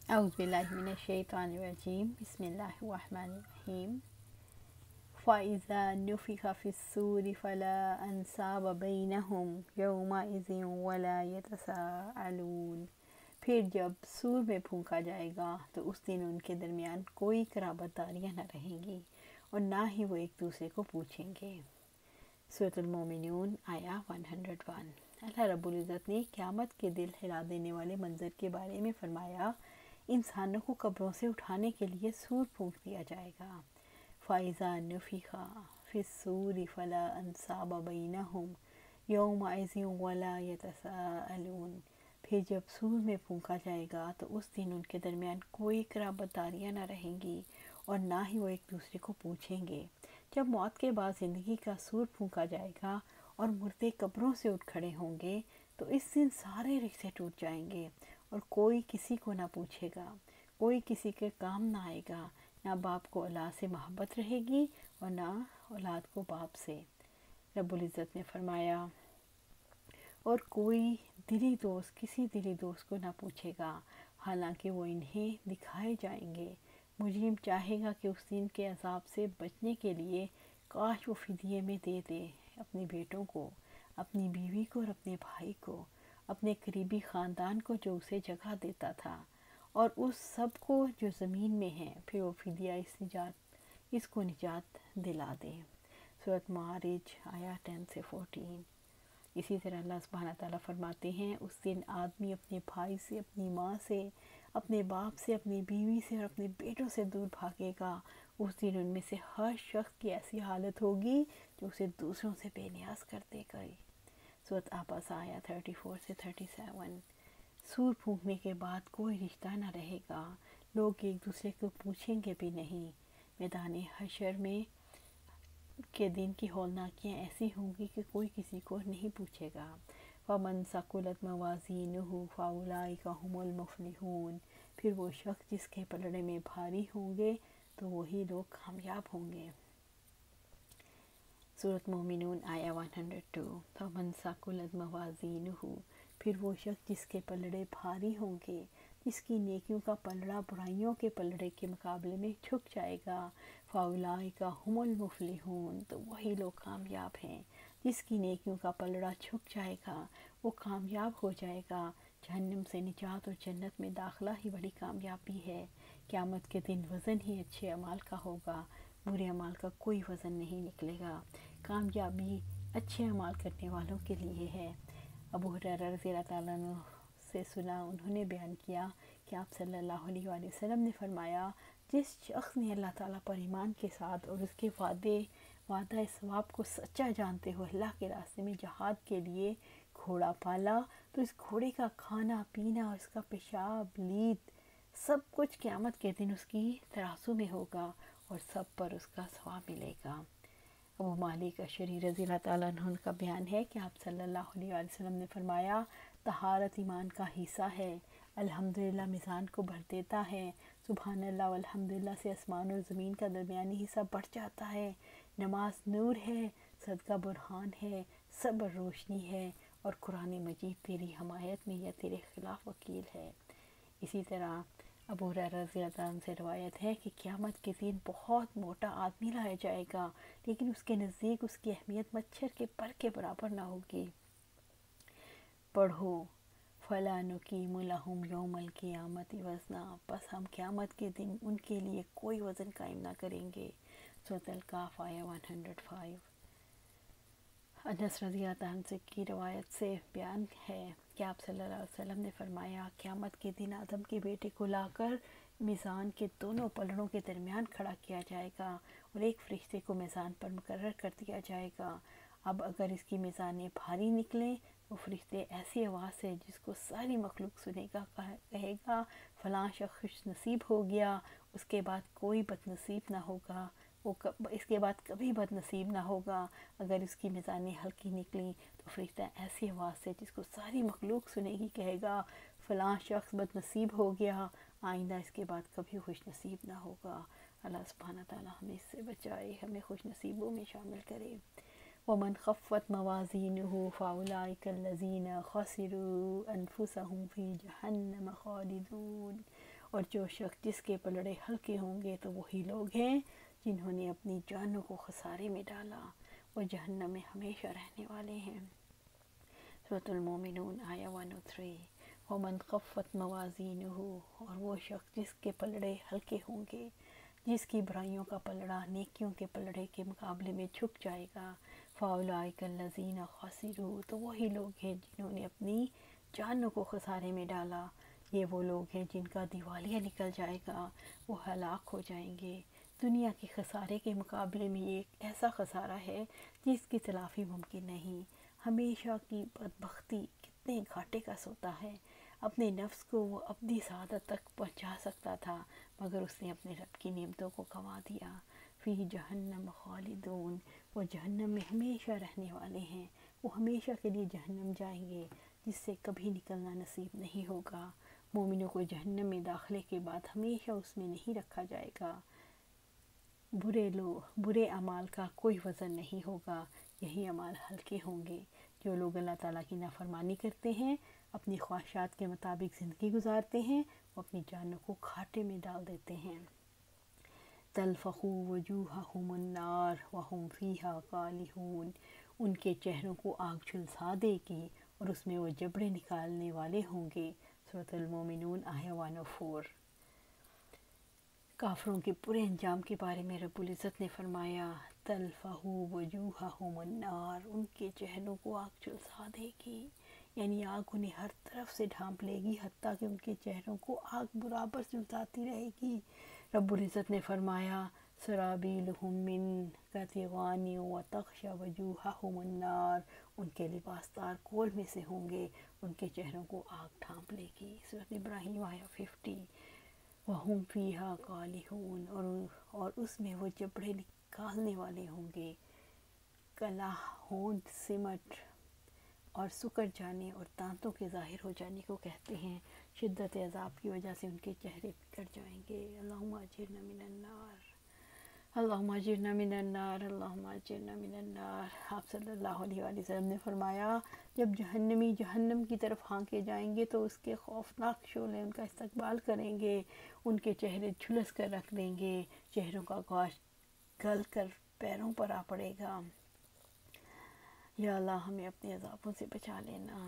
أعوذ بالله من الشيطان الرجيم بسم الله الرحمن الرحيم فإذا نفخ في الصور فلا أنساب بينهم يومئذ ولا يتساءلون۔ پھر جب سور میں پھونکا جائے گا تو اس دن ان کے درمیان کوئی قرابت داریاں نہ رہیں گی اور نہ ہی وہ ایک دوسرے کو پوچھیں گے۔ سورۃ المومنون آیا 101۔ اللہ رب العزت نے قیامت کے دل ہلا دینے والے منظر کے بارے میں فرمایا، انسانوں کو قبروں سے اٹھانے کے لیے سور پھونک دیا جائے گا۔ فَإِذَا نُفِخَ فِي الصُّورِ فَلَا أَنْسَابَ بَيْنَهُمْ يَوْمَئِذٍ وَلَا يَتَسَاءَلُونَ۔ پھر جب سور میں پھونکا جائے گا تو اس دن ان کے درمیان کوئی قرابت داریاں نہ رہیں گی اور نہ ہی وہ ایک دوسرے کو پوچھیں گے۔ جب موت کے بعد زندگی کا سور پھونکا جائے گا اور مردے قبروں سے اٹھ کھڑے ہوں گے تو اس دن سارے رشتے ٹوٹ جائیں گے اور کوئی کسی کو نہ پوچھے گا، کوئی کسی کے کام نہ آئے گا، نہ باپ کو اولاد سے محبت رہے گی اور نہ اولاد کو باپ سے۔ رب العزت نے فرمایا، اور کوئی دلی دوست کسی دلی دوست کو نہ پوچھے گا، حالانکہ وہ انہیں دکھائے جائیں گے۔ مجرم چاہے گا کہ اس دن کے عذاب سے بچنے کے لیے کاش وہ فدیے میں دے دے اپنے بیٹوں کو، اپنی بیوی کو اور اپنے بھائی کو، اپنے قریبی خاندان کو جو اسے جگہ دیتا تھا، اور اس سب کو جو زمین میں ہیں، پھر وہ فدیہ اس کو نجات دلا دے۔ سورۃ معارج آیا 10 سے 14۔ اسی طرح اللہ سبحانہ تعالیٰ فرماتے ہیں، اس دن آدمی اپنے بھائی سے، اپنی ماں سے، اپنے باپ سے، اپنی بیوی سے اور اپنے بیٹوں سے دور بھاگے گا۔ اس دن ان میں سے ہر شخص کی ایسی حالت ہوگی جو اسے دوسروں سے بے نیاز کر دے گئی۔ سورۃ عبس آیا 34 سے 37۔ سور پھونکنے کے بعد کوئی رشتہ نہ رہے گا، لوگ ایک دوسرے کو پوچھیں گے بھی نہیں۔ میدان حشر میں کے دن کی ہولناکیاں ایسی ہوں گی کہ کوئی کسی کو نہیں پوچھے گا۔ وَمَن ثَقُلَتْ مَوَازِینُهُ فَأُولَٰئِکَ هُمُ الْمُفْلِحُونَ۔ پھر وہ شخص جس کے پلڑے میں بھاری ہوں گے تو وہی لوگ کامیاب ہوں گے۔ سورۃ مومنون آیا 102۔ فَمَن ثَقُلَتْ مَوَازِینُهُ۔ پھر وہ شخص جس کے پلڑے بھاری ہوں گے، جس کی نیکیوں کا پلڑا برائیوں کے پلڑے کے مقابلے میں جھک جائے گا، فَأُولَٰئِکَ هُمُ الْمُفْلِحُونَ۔ تو وہی لوگ کامیاب ہیں۔ جس کی نیکیوں کا پلڑا جھک جائے گا وہ کامیاب ہو جائے گا۔ جہنم سے نجات اور جنت میں داخلہ ہی بڑی کامیابی ہے۔ قیامت کے دن وزن ہی اچھے اعمال کا ہوگا، برے اعمال کا کوئی وزن نہیں نکلے گا۔ کامیابی اچھے اعمال کرنے والوں کے لیے ہے۔ ابو ہریرہ رضی اللہ تعالیٰ عنہ سے سنا، انہوں نے بیان کیا کہ آپ صلی اللہ علیہ وآلہ وسلم نے فرمایا، جس شخص نے اللہ تعالیٰ پر ایمان کے ساتھ اور اس کے وعدہ ثواب کو سچا جانتے ہوئے اللہ کے راستے میں جہاد کے لیے گھوڑا پالا، تو اس گھوڑے کا کھانا پینا اور اس کا پیشاب لید سب کچھ قیامت کے دن اس کی ترازو میں ہوگا اور سب پر اس کا ثواب ملے گا۔ ابو مالک اشعری رضی اللہ تعالیٰ عنہ کا بیان ہے کہ آپ صلی اللہ علیہ وآلہ وسلم نے فرمایا، طہارت ایمان کا حصہ ہے، الحمدللہ میزان کو بھر دیتا ہے، سبحان اللہ والحمدللہ سے آسمان اور زمین کا درمیانی حصہ بڑھ جاتا ہے، نماز نور ہے، صدقہ برہان ہے، صبر روشنی ہے، اور قرآن مجید تیری حمایت میں یا تیرے خلاف وکیل ہے۔ اسی طرح ابو ہریرہ رضی اللہ عنہ سے روایت ہے کہ قیامت کے دن بہت موٹا آدمی لایا جائے گا، لیکن اس کے نزدیک اس کی اہمیت مچھر کے پر کے برابر نہ ہوگی۔ پڑھو، فَلَا نُقِيمُ لَهُمْ يَوْمَ الْقِيَامَةِ وَزْنًا۔ بس ہم قیامت کے دن ان کے لیے کوئی وزن قائم نہ کریں گے۔ سورۃ الکہف آیا 105۔ انس رضی اللہ عنہ سے کی روایت سے بیان ہے کہ آپ صلی اللہ علیہ وسلم نے فرمایا، قیامت کے دن آدم کے بیٹے کو لا کر میزان کے دونوں پلڑوں کے درمیان کھڑا کیا جائے گا اور ایک فرشتے کو میزان پر مقرر کر دیا جائے گا۔ اب اگر اس کی میزانیں بھاری نکلیں تو فرشتے ایسی آواز سے جس کو ساری مخلوق سنے گا کہے گا، فلاں شخص خوش نصیب ہو گیا، اس کے بعد کوئی بد نصیب نہ ہوگا، اس کے بعد کبھی بد نصیب نہ ہوگا۔ اگر اس کی میزانیں ہلکی نکلیں تو فرشتہ ایسی آواز سے جس کو ساری مخلوق سنے گی کہے گا، فلاں شخص بد نصیب ہو گیا، آئندہ اس کے بعد کبھی خوش نصیب نہ ہوگا۔ اللہ سبحانہ تعالیٰ ہمیں اس سے بچائے، ہمیں خوش نصیبوں میں شامل کرے۔ وَمَنْ خَفَّتْ مَوَازِينُهُ فَأُولَٰئِكَ الَّذِينَ خَسِرُوا أَنفُسَهُمْ فِي جَهَنَّمَ خَالِدُونَ۔ اور جو شخص جس کے پلڑے ہلکے ہوں گے تو وہی لوگ ہیں جنہوں نے اپنی جانوں کو خسارے میں ڈالا، وہ جہنم میں ہمیشہ رہنے والے ہیں۔ سورۃ المومنون آیہ 103۔ ومن خفت موازینہ، اور وہ شخص جس کے پلڑے ہلکے ہوں گے، جس کی برائیوں کا پلڑا نیکیوں کے پلڑے کے مقابلے میں جھک جائے گا، فاولئک الذین خسروا، تو وہی لوگ ہیں جنہوں نے اپنی جانوں کو خسارے میں ڈالا، یہ وہ لوگ ہیں جن کا دیوالیہ نکل جائے گا، وہ ہلاک ہو جائیں گے۔ دنیا کے خسارے کے مقابلے میں یہ ایک ایسا خسارہ ہے جس کی تلافی ممکن نہیں۔ ہمیشہ کی بدبختی کتنے گھاٹے کا سوتا ہے۔ اپنے نفس کو وہ اپنی سعادت تک پہنچا سکتا تھا، مگر اس نے اپنے رب کی نعمتوں کو گنوا دیا۔ فی جہنم خالدون، وہ جہنم میں ہمیشہ رہنے والے ہیں، وہ ہمیشہ کے لیے جہنم جائیں گے جس سے کبھی نکلنا نصیب نہیں ہوگا۔ مومنوں کو جہنم میں داخلے کے بعد ہمیشہ اس میں نہیں رکھا جائے گا۔ برے اعمال کا کوئی وزن نہیں ہوگا، یہی اعمال ہلکے ہوں گے۔ جو لوگ اللہ تعالیٰ کی نافرمانی کرتے ہیں، اپنی خواہشات کے مطابق زندگی گزارتے ہیں، وہ اپنی جانوں کو گھاٹے میں ڈال دیتے ہیں۔ تلفح وجوہہم النار وہم فیہا کالحون، ان کے چہروں کو آگ جھلسا دے گی اور اس میں وہ جبڑے نکالنے والے ہوں گے۔ سورۃ المومنون آیہ 104۔ کافروں کے برے انجام کے بارے میں رب العزت نے فرمایا، تلفح وجوہہم النار، ان کے چہروں کو آگ جھلسا دے گی، یعنی آگ انہیں ہر طرف سے ڈھانپ لے گی، حتیٰ کہ ان کے چہروں کو آگ برابر جھلساتی رہے گی۔ رب العزت نے فرمایا، سرابیلہم من قطران وتغشی وجوہہم النار، ان کے لباس تار کول میں سے ہوں گے، ان کے چہروں کو آگ ڈھانپ لے گی۔ سورۃ ابراہیم آیہ 50۔ وہم فیہا کالحون، اور اس میں وہ جبڑے نکالنے والے ہوں گے۔ کلہ ہونٹ، سمٹ اور سکڑ جانے اور دانتوں کے ظاہر ہو جانے کو کہتے ہیں۔ شدت عذاب کی وجہ سے ان کے چہرے بگڑ جائیں گے۔ اللہم اجرنا من النار، اللہم اجرنا من النار، اللہم اجرنا من النار۔ آپ صلی اللہ علیہ وآلہ وسلم نے فرمایا، جب جہنمی جہنم کی طرف ہانکے جائیں گے تو اس کے خوفناک شعلے ان کا استقبال کریں گے، ان کے چہرے جھلس کر رکھ دیں گے، چہروں کا گوشت گل کر پیروں پر آ پڑے گا۔ یا اللہ ہمیں اپنے عذابوں سے بچا لینا۔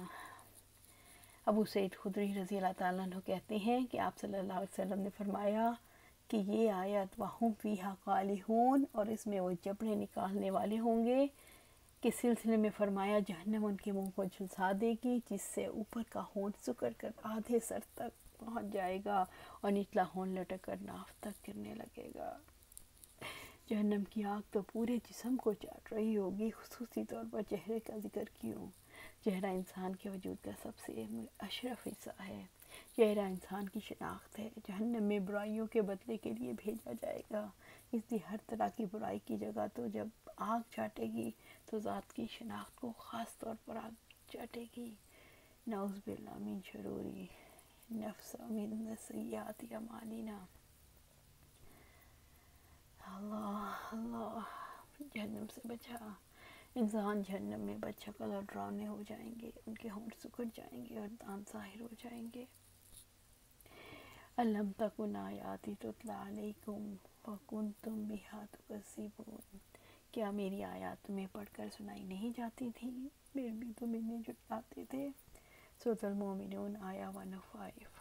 ابو سعید خدری رضی اللہ تعالیٰ عنہ کہتے ہیں کہ آپ صلی اللہ علیہ وسلم نے فرمایا کہ یہ آیت وَهُمْ فِيهَا قَالِحُونَ، اور اس میں وہ جبڑے نکالنے والے ہوں گے کے سلسلے میں فرمایا، جہنم ان کے منہ کو جھلسا دے گی جس سے اوپر کا ہونٹ سکڑ کر آدھے سر تک پہنچ جائے گا اور نچلا ہونٹ لٹک کر ناف تک گرنے لگے گا۔ جہنم کی آگ تو پورے جسم کو چاٹ رہی ہوگی، خصوصی طور پر چہرے کا ذکر کیوں؟ چہرہ انسان کے وجود کا سب سے اشرف حصہ ہے، چہرہ انسان کی شناخت ہے، جہنم میں برائیوں کے بدلے کے لیے بھیجا جائے گا، اس لیے ہر طرح کی برائی کی جگہ تو جب آگ چاٹے گی تو ذات کی شناخت کو خاص طور پر آگ چاٹے گی۔ نعوذ باللہ من شروری نفس من سیئات اعمالنا۔ اللہ اللہ جہنم سے بچا۔ انسان جہنم میں بد شکل اور ڈراؤنے ہو جائیں گے، ان کے ہونٹ سکڑ جائیں گے اور دانت ظاہر ہو جائیں گے۔ الم تکن آیاتی تتلی علیکم فکنتم بہا تکذبون، کیا میری آیات تمہیں پڑھ کر سنائی نہیں جاتی تھی، پھر بھی تم انہیں جھٹلاتے تھے۔ سورۃ المومنون آیہ 105۔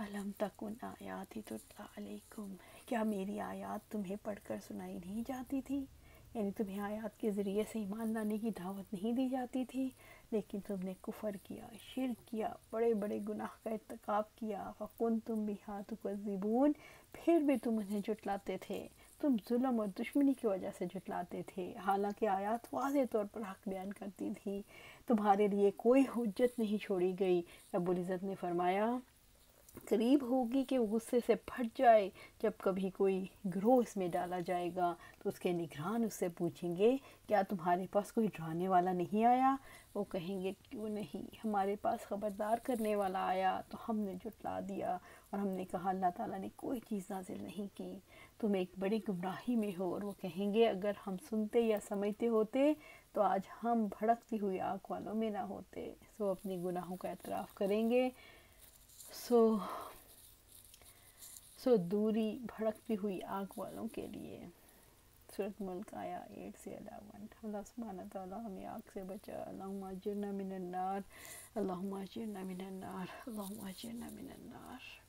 الم تکن آیاتی تتلی علیکم، کیا میری آیات تمہیں پڑھ کر سنائی نہیں جاتی تھی، یعنی تمہیں آیات کے ذریعے سے ایمان لانے کی دعوت نہیں دی جاتی تھی، لیکن تم نے کفر کیا، شرک کیا، بڑے بڑے گناہ کا ارتکاب کیا۔ فَكُنْتُمْ بِهَا تُكَذِّبُونَ، پھر بھی تم انہیں جھٹلاتے تھے، تم ظلم اور دشمنی کی وجہ سے جھٹلاتے تھے، حالانکہ آیات واضح طور پر حق بیان کرتی تھی، تمہارے لیے کوئی حجت نہیں چھوڑی گئی۔ رب العزت نے فرمایا، قریب ہوگی کہ وہ غصے سے پھٹ جائے جب کبھی کوئی گروہ اس میں ڈالا جائے گا تو اس کے نگران اس سے پوچھیں گے، کیا تمہارے پاس کوئی ڈرانے والا نہیں آیا؟ وہ کہیں گے، کیوں نہیں، ہمارے پاس خبردار کرنے والا آیا تو ہم نے جھٹلا دیا اور ہم نے کہا اللہ تعالیٰ نے کوئی چیز نازل نہیں کی، تم ایک بڑی گمراہی میں ہو۔ اور وہ کہیں گے، اگر ہم سنتے یا سمجھتے ہوتے تو آج ہم بھڑکتی ہوئی آگ والوں میں نہ ہوتے۔ سو اپنے گناہوں کا اعتراف کریں گے۔ سو سو دوری بھڑکتی ہوئی آگ والوں کے لیے۔ سورۃ ملک آیا 8 سے 11۔ اللہ سبحانہ تعالیٰ ہمیں آگ سے بچا۔ اللہم اجرنا من النار، اللہم اجرنا من النار، اللہم اجرنا من النار۔